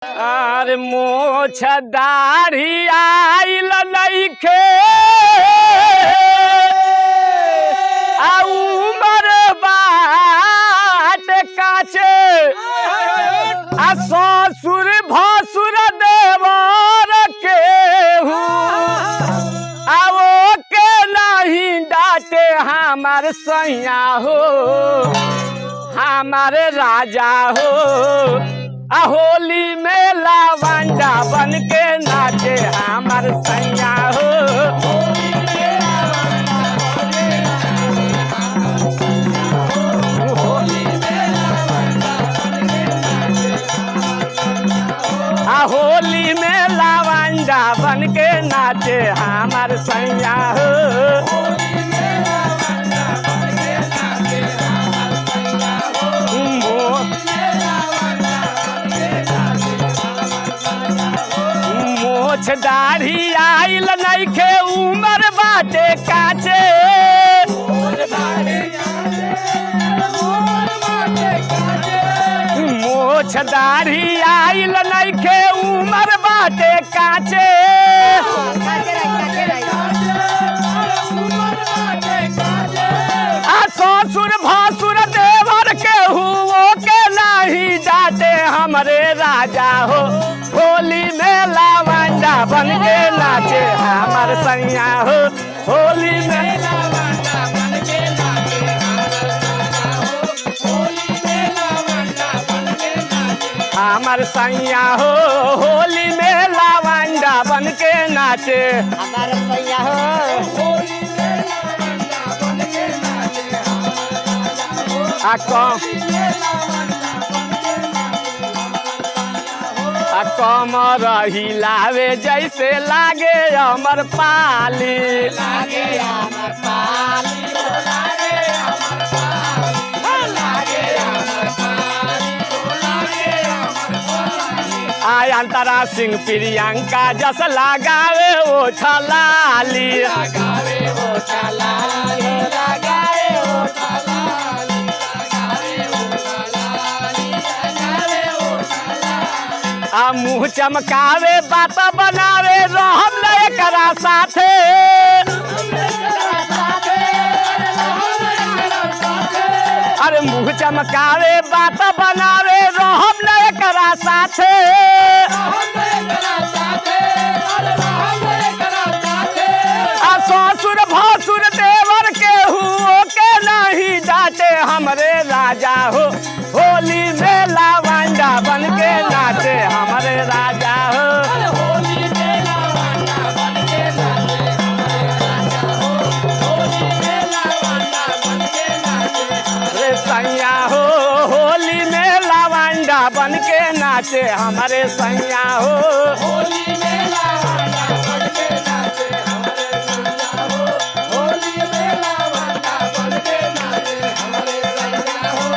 अरे मोछ दाढ़ी आइल नइखे आ उमर बाट काचे आ ससुर भसुर देवर केहू आवो के नहीं डाटे हमार सैया हो हमारे राजा हो होली में लावंडा बन के नाचे हमार सैया हो होली में लावंडा बन के नाचे हमार सैया हो मोछ दाढ़ी आइल नइखे उमर बाटे काचे मोछ दाढ़ी आइल नइखे उमर बाटे काचे आ ससुर भसुर देवर केहू के नहीं डाटे हमरे राजा हो होली में लावंडा बन के नाचे हमार सैया हो होली में लावंडा बन के नाचे हमार सैया हो होली में लावंडा बन के नाचे हमार सैया हो कमर हिलावे जैसे लागे अमर पाली लागे अमर पाली लागे अमर पाली लागे अमर पाली लागे अमर पाली आय अंतरा सिंह प्रियंका जस लगावे ओ छलाली लगावे ओ छलाली लगावे ओ छलाली आ मुँह चमकावे बात बनावे रहम न एकरा साथे अरे मुँह चमकावे बात बनावे रहम न एकरा साथे आ ससुर भसुर देवर केहू के नहीं डाटे हमरे राजा हो होली में लावंडा बन के नाचे हमारे राजा हो होली में लावंडा बन के नाचे हमारे राजा हो होली में लावंडा बन के नाचे रे सैया हो होली में लावंडा बन के नाचे हमारे सैया हो होली में लावंडा बन के नाचे हमारे सैया हो होली में लावंडा बन के नाचे हमारे सैया हो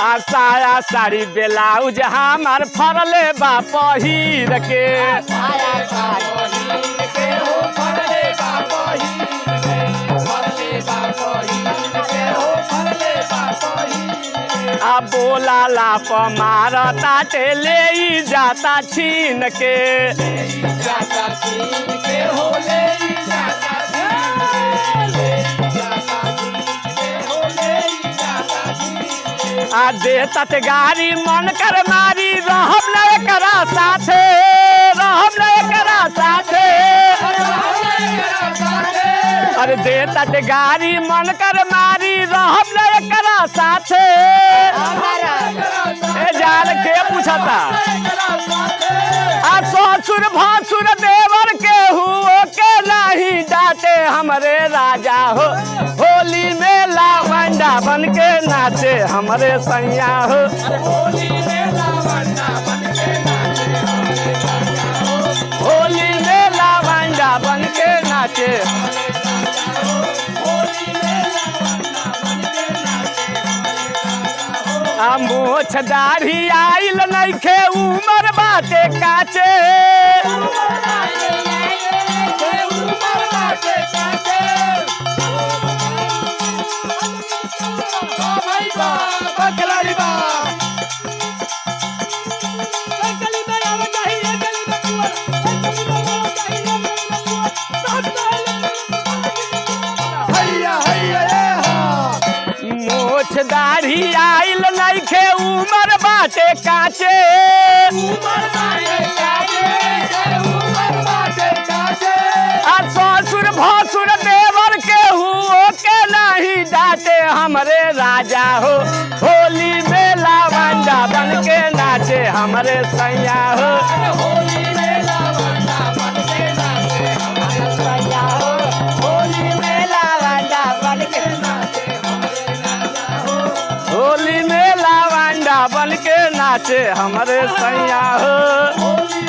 आ साया साड़ी ब्लाउज हमार फरले बा पहिर के साया साड़ी के हो फरले बा पहिर के फरले बा पहिर के हो फरले बा पहिर आ बोला लाप मारता टेले जाता छीन के जाता छीन के हो ले जाता छीन के ले जाता छीन के हो ले जाता छीन आ देता ते गाड़ी मन कर मारी रहम न एकरा साथे रहम न एकरा साथे अरे देता ते गाड़ी मन कर मारी रहम न एकरा साथे ए जान के पूछता आ ससुर भसुर देवर केहू के नहीं डाटे हमरे राजा हो होली में लावंडा बन के नाचे हमरे सैया हो होली में लावंडा बन के नाचे हमारे राजा हो होली में लावंडा बन के नाचे होली में लावंडा बन के नाचे हमारे राजा हो आ मोछ दाढ़ी आइल नइखे उमर बाटे काचे भाई बा बकलारी बा बाटे काचे उमर बाटे काचे उमर बाटे काचे आ ससुर भसुर देवर के हुओ के नहीं डाटे हमरे राजा हो होली में लावंडा बन के नाचे हमरे सैया हो होली में लावंडा बन के नाचे हमारे सैया हो होली में लावंडा बन के नाचे हमारे राजा हो होली में लावंडा बन के नाचे हमरे सैया हो होली